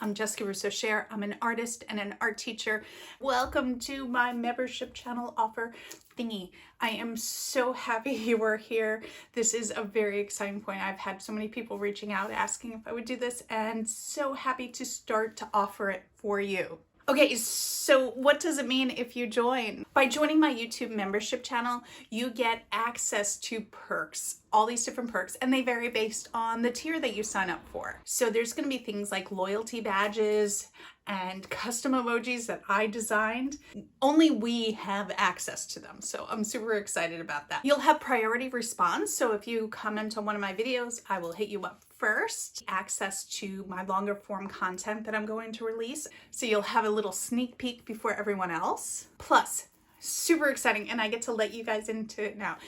I'm Jessica Russo Scherr. I'm an artist and an art teacher. Welcome to my membership channel offer thingy. I am so happy you are here. This is a very exciting point. I've had so many people reaching out asking if I would do this, and so happy to start to offer it for you. Okay, so what does it mean if you join? By joining my YouTube membership channel, you get access to perks, all these different perks, and they vary based on the tier that you sign up for. So there's gonna be things like loyalty badges and custom emojis that I designed. Only we have access to them, so I'm super excited about that. You'll have priority response, so if you comment on one of my videos, I will hit you up first. Access to my longer form content that I'm going to release, so you'll have a little sneak peek before everyone else. Plus, super exciting, and I get to let you guys into it now.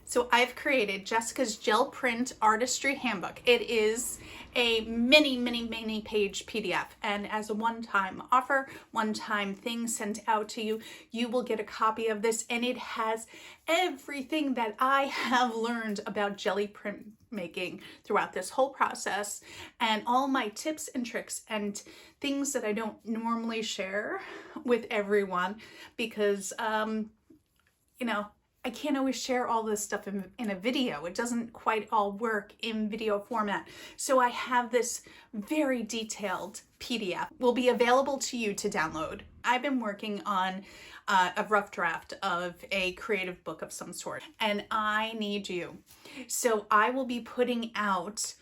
So I've created Jessica's Gel Print Artistry Handbook. It is a many page PDF, and as a one-time offer, one-time thing sent out to you, you will get a copy of this, and it has everything that I have learned about jelly print making throughout this whole process, and all my tips and tricks and things that I don't normally share with everyone because, you know, I can't always share all this stuff in a video. It doesn't quite all work in video format. So I have this very detailed PDF. Will be available to you to download. I've been working on a rough draft of a creative book of some sort, and I need you. So I will be putting out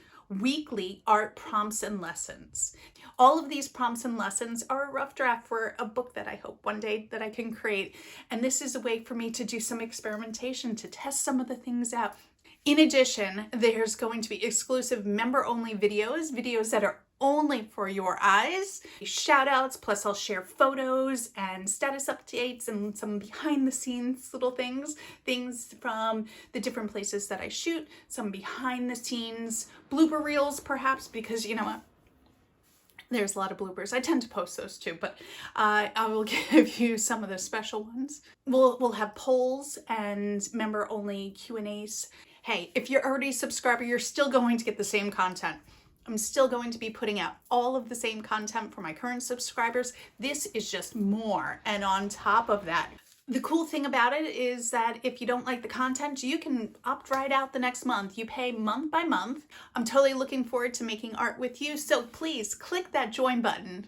weekly art prompts and lessons. All of these prompts and lessons are a rough draft for a book that I hope one day that I can create. And this is a way for me to do some experimentation, to test some of the things out. In addition, there's going to be exclusive member-only videos that are only for your eyes, shout outs, plus I'll share photos and status updates and some behind the scenes little things from the different places that I shoot, some behind the scenes blooper reels perhaps, because you know what? There's a lot of bloopers. I tend to post those too, but I will give you some of the special ones. We'll have polls and member-only Q&As. Hey, if you're already a subscriber, you're still going to get the same content. I'm still going to be putting out all of the same content for my current subscribers. This is just more. And on top of that, the cool thing about it is that if you don't like the content, you can opt right out the next month. You pay month by month. I'm totally looking forward to making art with you. So please click that join button.